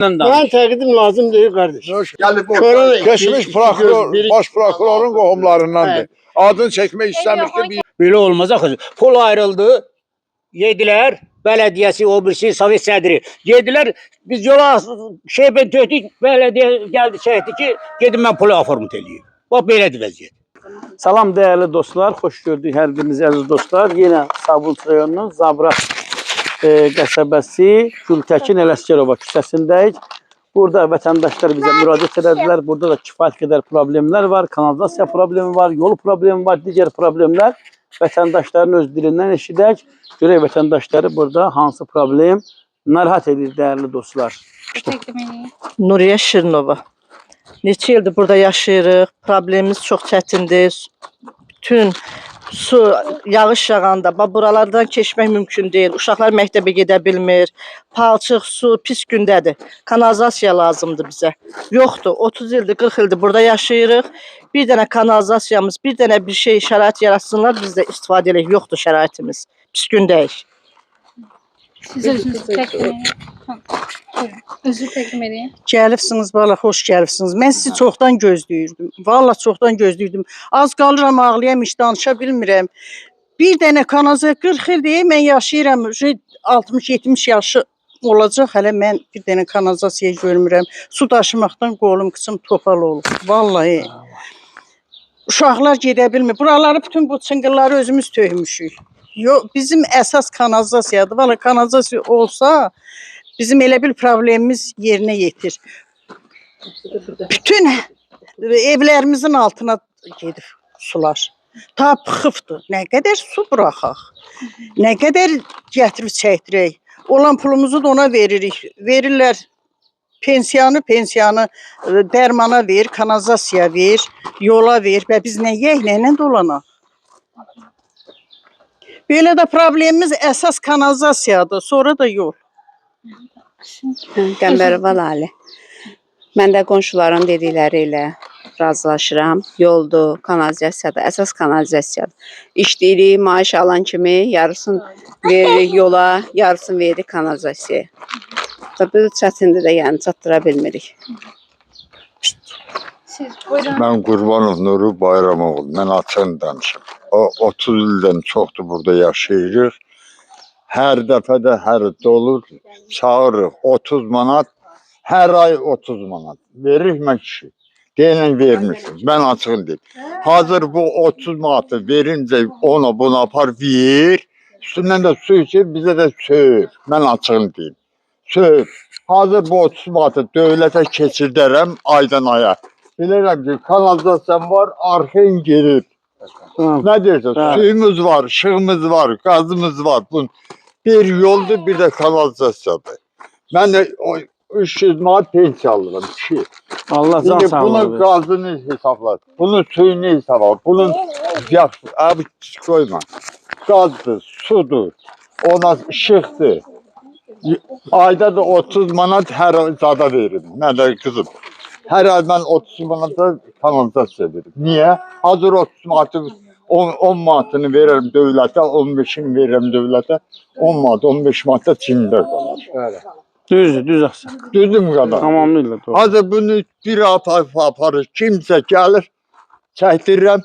Ben təqdim lazım deyil qardeş. Geçmiş prokuror, baş prokurorun qohumlarındandır. Adını çekmek istemiş ki Böyle olmaz axı. Pul ayrıldı. Yediler. Belediyesi o birisi Sovet sədri. Yediler. Biz yola ben tötük. Belediye geldi çəkdi ki gedim ben pulu aformut eləyim. Bax belədir vəziyyət. Salam değerli dostlar, hoş gördük her biriniz aziz dostlar. Yine Sabunçu rayonunun Zabra qəsəbəsi Gültəkin Ələsgərova küçəsindəyik. Burada vətəndaşlar bize müraciət edədilər. Burada da kifayət qədər problemler var. Kanalizasiya problemi var, yol problemi var, digər problemler. Vətəndaşların öz dilindən eşidək. Görək vətəndaşları burada hansı problem narahat edir değerli dostlar. Nuriye Şirinova. Neçə ildir burada yaşayırıq. Problemimiz çox çətindir. Bütün su, yağış yağanda buralardan keçmək mümkün deyil. Uşaqlar məktəbə gedə bilmir. Palçıq, su pis gündədir. Kanalizasiya lazımdır bizə. Yoxdur. 30 ildir, 40 ildir burada yaşayırıq. Bir dənə kanalizasiyamız, bir dənə bir şey şərait yaratsınlar, biz də istifadə edək. Yoxdur şəraitimiz. Pis gündəyik. Siz özünüzü təqdim edin. Özünüzü təqdim edin. Gəlibsiniz, valla xoş gəlibsiniz. Mən sizi çoxdan gözləyirdim. Valla çoxdan gözləyirdim. Az qalıram ağlayam, heç danışa bilmirəm. Bir dənə kanalizasiya 40 ildir mən yaşayıram. 60-70 yaşı olacaq. Hələ mən bir dənə kanalizasiya görmürəm. Su daşımaqdan qolum, qıçım topal olur. Vallahi. Uşaqlar gedə bilmir. Buraları bütün bu çıngılları özümüz tökmüşük. Bizim əsas kanalizasiyadır. Valla kanalizasiya olsa bizim elə bir problemimiz yerinə yetir. Bütün evlərimizin altına gedib sular. Ta pıxıbdır. Nə qədər su buraxaq. Nə qədər gətirib çəkdirək. Olan pulumuzu da ona veririk. Verirlər pensiyanı, dərmana ver, kanalizasiya ver, yola ver. Və biz nə yeyək, nə dolanaq. Belə də problemimiz əsas kanalizasiyadır, sonra da yol. Qəmbərova Lalə. Mən də qonşuların dedikləri ilə razılaşıram. Yoldur, kanalizasiyadır, əsas kanalizasiyadır. İşləyirik, maaş alan kimi yarısını veririk yola, yarısını veririk kanalizasiyaya. Bu çətindir də, yəni çatdıra bilmirik. ben Qurbanov Nuru Bayramoğlu, ben açığını danışım. O 30 ildən çoxdur burada yaşayırıq. Hər dəfədə hər dolur, çağırırıq 30 manat, hər ay 30 manat. Veririk mən kişi. Deyilən vermişsiniz, mən açığını deyim. Hazır bu 30 manatı verince ona buna apar ver, üstündən də su içir, bizə də söğür. Mən açığını deyim. Söğür. Hazır bu 30 manatı dövlətə keçirdərəm aydan aya. Bilirəm ki, kanalizasyon var, arxayın gelir. Ne dersin? Suyumuz var, ışığımız var, gazımız var. Bir yoldu, bir de kanalizasyondu. Ben de 300 manat pensiya alıram. Allah can sağ olun. Bunun gazını hesaplar, bunun suyunu hesaplar, bunun abi koyma. Gazdır, sudur, ona ışıktır. Ayda da 30 manat her zada veririm. Ne de kızım. Her ay ben 30 manata kanalizasyon veririm. Niye? Hazır 30 manatı 10 manatını veririm devlete, 15'ini veririm devlete. 10 manat, 15 manata Çin'de kalır. Evet. Düz aksak. Düzdüm kadar. Tamamıyla doğru. Hazır bunu bir hafta aparır. Kimse gelir, çəkdirirəm,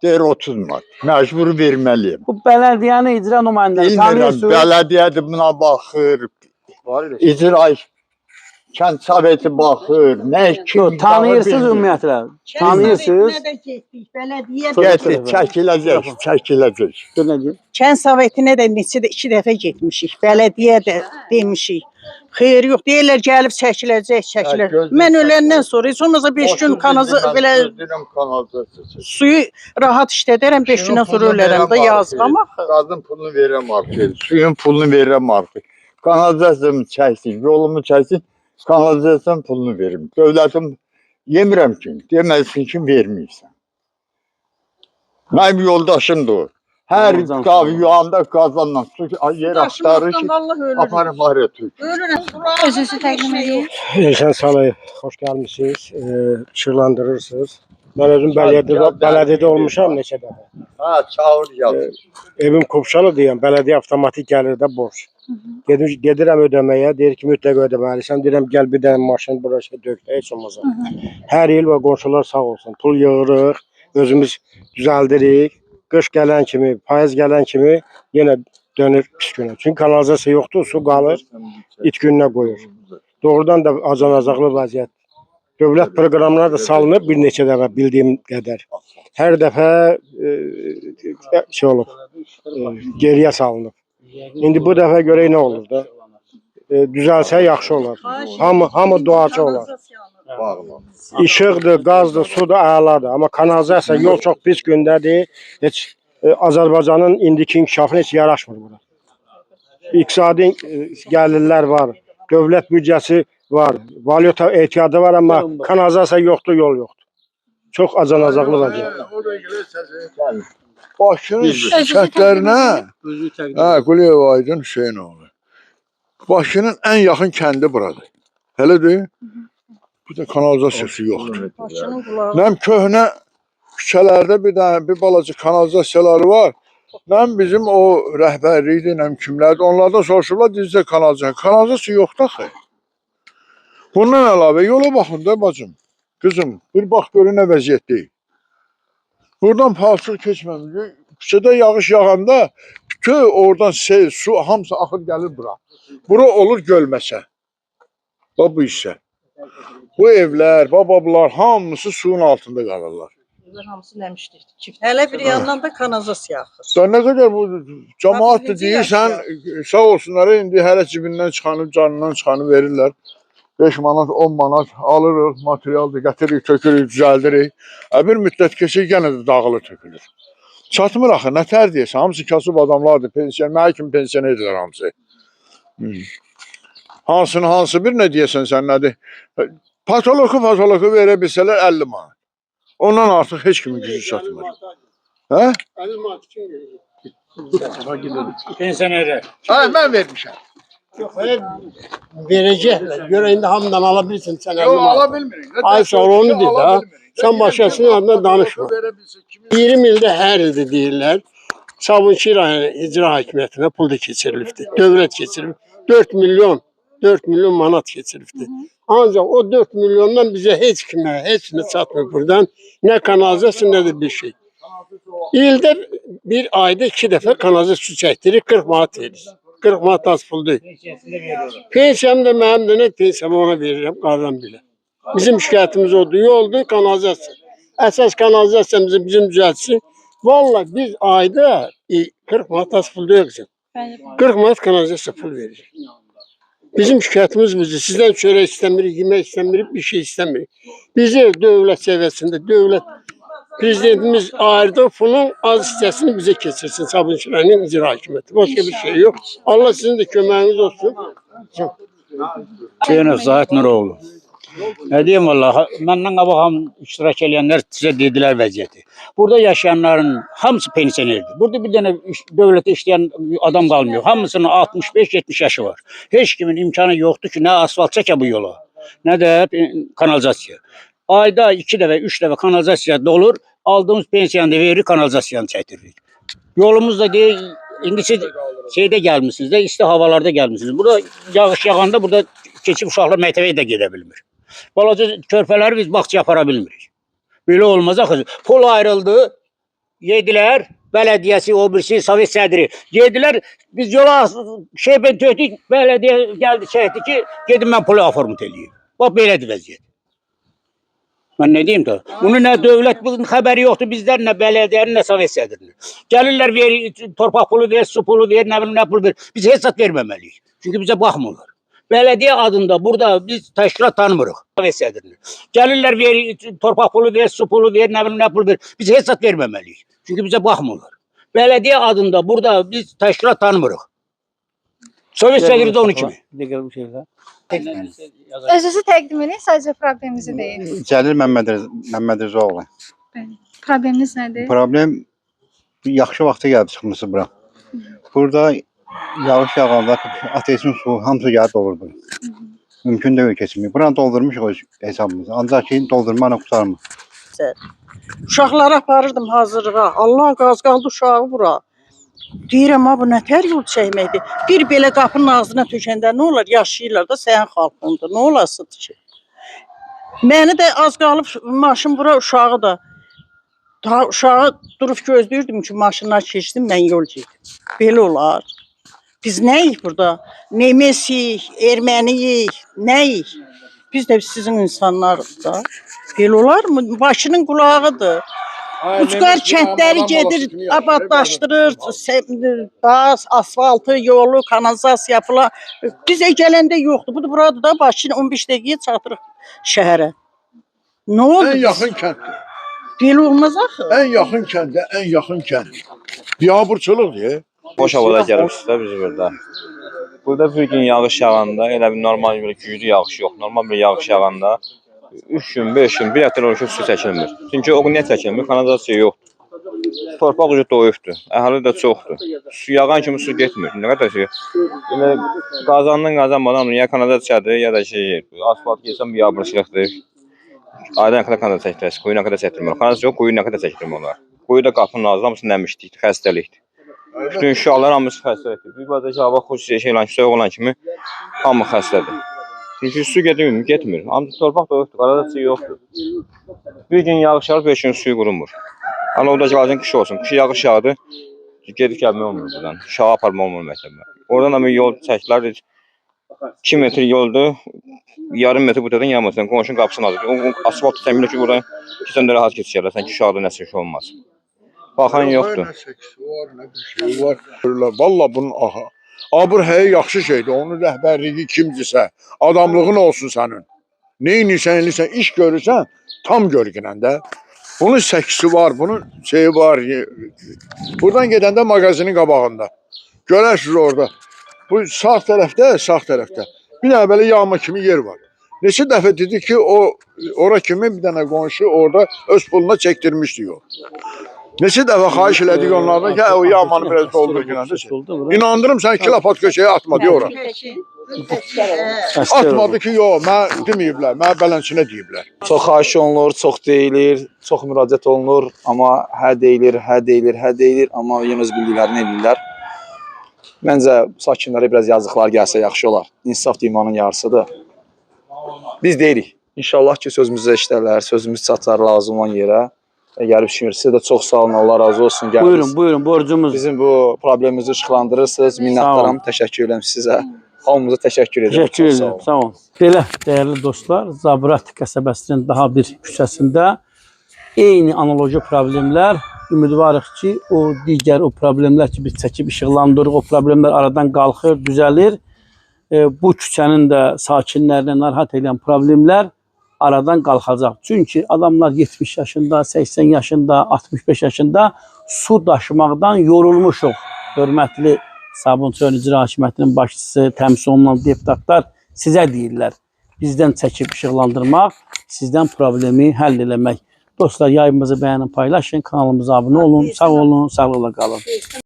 deyir 30 manat. Mecbur vermeliyim. Bu belediyenin icra nümayəndələri Bilmirəm, tanıyorsunuz. belediye buna bakır. İcra Kənd Soveti baxır, nə kim Tanıyırsınız ümumiyyətlə. Tanıyırsınız. Getdi, çəkiləcək. Kənd Sovetinə də neçə də 2 dəfə getmişik. Bələdiyyə də demişik. Xeyir yox, deyirlər gəlib çəkiləcək. Mən öləndən sonra heç olmasa 5 gün belə suyu rahat işlədərəm, 5 gündən sonra ölərəm də yazğam axı. Qazın pulunu verirəm artıq, suyun pulunu verirəm artıq. Kanalizasyonumu çəksin, yolumu çəksin. Kanalizasyon pulunu veririm. Devletim yemirəm ki, deməsin ki verməyirsən. Mənim yoldaşımdır o. Hər yuanda qazanla su yer axtarır ki, aparım araya tük. Özünüzü təqdim edin. Eşən Salayı, hoş gelmişsiniz. Işıqlandırırsınız. Ben özüm belediyede olmuşam neçə dəfə. Ha, çağır yaz. Evim Kupşalı deyəm, belediye avtomatik gəlir də borç. Gedirəm ödəməyə, deyir ki, mütləq ödəməlisən. Deyirəm, gəl bir dənə maşın buraya dökdə, heç olmaz. Hər il və qonşular sağ olsun. Pul yığırıq, özümüz düzəldirik. Qış gələn kimi, payız gələn kimi yenə dönür pis günə. Çünki kanalizasiya yoxdur, su qalır, it gününə qoyur. Doğrudan da acan-acaqlı vəziyyət. Dövlət proqramları da salınıb bir neçə dəfə bildiyim qədər. Hər dəfə şey olub, geriyə salınıb. İndi bu dəfə görək nə olur da. Düzəlsə yaxşı olar. Hamı duacı olar. İşıqdır, qazdır, sudur, əladır. Amma kanalizasiya yol çox pis gündədir. Heç Azərbaycanın indiki inkişafına heç yaraşmır bura. İqtisadi gəlirlər var, dövlət büdcəsi var, valyuta ehtiyadı var, amma kanalizasiya yoxdur, yol yoxdur. Çox acan-acaqlı vəziyyət. Bakının kəndlərinə, Quliyev Aydın Hüseynoğlu. Bakının ən yaxın kəndi buradır. Elədir? Bir də kanalizasiyası yoxdur. Nəm köhnə küçələrdə bir balaca kanalizasiyaları var. Nəm bizim o rəhbərlikdir, nəm kimlərdir. Onlardan soruşurlar, dizdə kanalizasiya. Kanalizasiya yoxdur axı. Bundan əlavə yola baxın da bacım. Qızım, bir bax görün nə vəziyyətdir. Buradan palçıq keçməmiş. Küçədə yağış yağanda bütün oradan sel, su hamısı axır gəlir bura. Bura olur gölməsə. Bax bu hissə. Bu evlər, babablar hamısı suyun altında qalırlar. Hamısı nəmişdir. Hələ bir yandan da kanalizasiya axır. Da nə qədər bu cəmaatdır deyirsən, sağ olsunlar indi hələ cibindən çıxanıb, canından çıxanıb verirlər. 5 manat, 10 manat alırıq, materialdır, gətiririk, tökürük, düzəldirik. Bir müddət keçir, yenə də dağılır, tökülür. Çatmır axı, nə tər deyəsən, hamısı kasıb adamlardır, pensiyon, mənə kimi pensiyon edirlər hamısı. Hansı bir nə deyəsən sən nədir? Patoloku verə bilsələr 50 manat. Ondan artıq heç kimin gücü çatmır. Hə? 50 manat kim verir? Pensionerə. Mən vermişəm. Yox, verəcəklər. Görə indi hamıdan ala bilirsin sən 50 Yox, manat. ala bilmirik. Ay sağ ol, onu deyil də. Sən başqasının adına danışma. 20 ildə hər ildə deyirlər. Sabunçu rayonu icra hakimiyyətinə pul da keçirilibdir. Dövlət keçirilib. 4 milyon manat keçirilibdir. Ancaq o 4 milyondan bizə heç nə çatmır buradan. Nə kanalizasiya, nə də bir şey. İldə bir ayda 2 dəfə kanalizasiya su çəkdirik, 40 manat verir. 40 manat az pul deyil. Pensiyam da mənim də nə pensiyamı ona verirəm, qardan bilə. Bizim şikayətimiz oldu, yoldu, kanalizasiya. Əsas kanalizasiyamızı bizim düzəltsin. Vallahi biz ayda 40 manat az pul deyil bizim. 40 manat kanalizasiya pul verir. Bizim şikayətimiz budur. Sizdən çörək istəmirik, yemək istəmirik, bir şey istəmirik. Bizi dövlət səviyyəsində, dövlət prezidentimiz ayırdı, pulun az hissəsini bizə keçirsin Sabunçu rayonunun icra hakimiyyəti. Başqa bir şey yox. Allah sizin də köməyiniz olsun. Hüseynov Zahid Nuroğlu. Nə deyim valla, məndən qabaq iştirak edənlər sizə dedilər vəziyyəti. Burada yaşayanların hamısı pensionerdir. Burada bir dənə dövlətdə işləyən adam qalmıyor. Hamısının 65-70 yaşı var. Heç kimin imkanı yoxdur ki, nə asfalt çəkə bu yola, nə də kanalizasiya. Ayda 2 dəfə, 3 dəfə kanalizasiya dolur, aldığımız pensiyanı da veririk, kanalizasiyanı çəkdiririk. Yolumuz da deyil, indi siz şeydə gəlmişsiniz də, isti havalarda gəlmişsiniz. Burada yağış yağanda burada keçib uşaqlar məktəbə də gedə bilmir. Balaca körpələri biz bağçaya apara bilmirik. Belə olmaz axı. Pul ayrıldı, yedilər, belediyesi, o birisi, Sovet sədri. Yedilər, biz yola ben tötük, belediye geldi çəkdi ki, gedim mən pulu aformut eləyim. Bax, belədir vəziyyət. Mən nə deyim da? Bunu nə dövlət bunun xəbəri yoxdur bizlər, nə belediyenin, nə Sovet sədrinin. Gəlirlər, torpaq pulu ver, su pulu ver, nə bilim, nə pul ver. Biz heç zat verməməliyik. Çünki bizə baxmırlar. Belediye adında burada biz təşkilat tanımırıq. Sovet sədrini. Gəlirlər, torpaq pulu ver, su pulu ver, nə bilim, nə pul ver. Biz heç zat verməməliyik. Çünki bizə baxmırlar. Belediye adında burada biz təşkilat tanımırıq. Sovet sədri də onun kimi. Özünüzü təqdim edin, sadəcə probleminizi deyin. Cəlil Məmmədrəzaoğlu. Probleminiz nədir? Problem yaxşı vaxta gəldi çıxması bura. Burada yağış yağanda ateşin su hamısı gəlib dolur bura. Mümkün deyil keçmək. Buranı doldurmuşuq öz hesabımızı. Ancaq ki doldurma ilə qurtarmır. Uşaqları aparırdım hazırlığa. Allah qaz qaldı uşağı bura. Deyirəm, bu nətər yol çəkməkdir. Bir belə qapının ağzına tökəndə nə olar? Yaşayırlar da sənin xalqında. Nə olasıdır ki? Məni də az qalıb maşın bura uşağı da. Daha uşağı durub gözləyirdim ki, maşınlar keçdim, mən yol gedim. Belə olar. Biz nəyik burada? Nemesiyik, erməniyik, nəyik? Biz də sizin insanlarıq da. Belə olar mı? Başının qulağıdır. Ucqar kəndləri gedir, abadlaşdırır, gaz, asfaltı, yolu, kanalizasiya yapılan. Bizə gələndə yoxdur. Bu da burada da Bakının 15 dəqiqəyə çatırıq şəhərə. Nə oldu? En yakın kent. Belə olmaz axı. En yakın kent, en yakın kent. Biabırçılıq diye. Boş havada gəlmişik də biz burada. Burada bir gün yağış yağanda, elə bir normal bir güclü yağış yox. Normal bir yağış yağanda 3 gün, 5 gün, bir həftə olur ki, su çəkilmir. Çünki o gün niyə çəkilmir? Kanalizasiya yoxdur. Torpaq ucu doyubdur. Əhali də çoxdur. Su yağan kimi su getmir. Nə qədər şey. Elə qazandın, qazanmadan ya kanalizasiyadır, ya da şey, asfalt gəlsən biabırçılıqdır. Aydan qədər kanalizasiya çəkdirməz, quyuna qədər çəkdirmir. Kanalizasiya yox, quyuna qədər çəkdirmir onlar. Quyu da qapının ağzında hamısı nəmişlikdir, xəstəlikdir. Bütün uşaqlar hamısı xəstəlikdir. Bir bazı hava xüsusi şeylə soyuq olan kimi hamı xəstədir. Çünki su getmir. Hamısı torpaq da yoxdur, kanalizasiya yoxdur. Bir gün yağış yağır, 5 gün suyu qurumur. Ana o da lazım kış olsun. Kış yağış yağdı, gedib gəlmək olmur buradan. Uşağı aparma olmur məktəbə. Oradan da bir yol çəkdilər, 2 metr yoldur, yarım metr buradan yağmasın, qonşunun qapısını alır. O asfalt təmin ki, buradan keçən də rahat keçirlər, sanki uşaqda nəsə şey olmaz. Baxan yoxdur. Valla bunun aha. Abur həyə yaxşı şeydir. Onun rəhbərliyi kimdirsə, adamlığın olsun sənin. Neyinirsən, iş görürsən, tam görgünən də. Bunun səksisi var, bunun şeyi var. Buradan gedəndə mağazinin qabağında. Görərsiniz orada. Bu sağ tərəfdə bir dənə belə yağma kimi yer var. Neçə dəfə dedi ki, ora kimi bir dənə qonşu orada öz puluna çəkdirmişdi o. Neçə dəfə xahiş elədik onlardan ki, o yağmanı biraz doldur günəndə. İnandırım sən 2 lapat köşəyə atma deyə ora. Atmadı ki, yox, mən deməyiblər, mən bələnçinə deyiblər. Çox xahiş olunur, çox deyilir, çox müraciət olunur, amma hə deyilir, amma yenə öz bildiklərini edirlər. Məncə sakinlərə biraz yazıqlar gəlsə yaxşı olar. İnsaf imanın yarısıdır. Biz deyirik. İnşallah ki, sözümüzü işlərlər, sözümüz çatar lazım olan yerə. Gəlib düşünür. Siz də çox sağ olun, Allah razı olsun. Buyurun, borcumuz. Bizim bu problemimizi ışıqlandırırsınız. Minnətdaram, təşəkkür edirəm sizə. Hamımıza təşəkkür edirəm. Təşəkkür edirəm, sağ olun. Belə, dəyərli dostlar, Zabrat qəsəbəsinin daha bir küçəsində eyni analoji problemlər. Ümidvarıq ki, o digər o problemlər ki, biz çəkib işıqlandırıq, o problemlər aradan qalxır, düzəlir. Bu küçənin də sakinlərini narahat edən problemlər aradan qalxacaq. Çünki adamlar 70 yaşında, 80 yaşında, 65 yaşında su daşımaqdan yorulmuşuq. Hörmətli Sabunçu İcra Hakimiyyətinin başçısı, təmsil olunan deputatlar sizə deyirlər. Bizdən çəkib işıqlandırmaq, sizdən problemi həll eləmək. Dostlar, yayımızı bəyənin, paylaşın, kanalımıza abunə olun, sağ olun, sağlıqla qalın.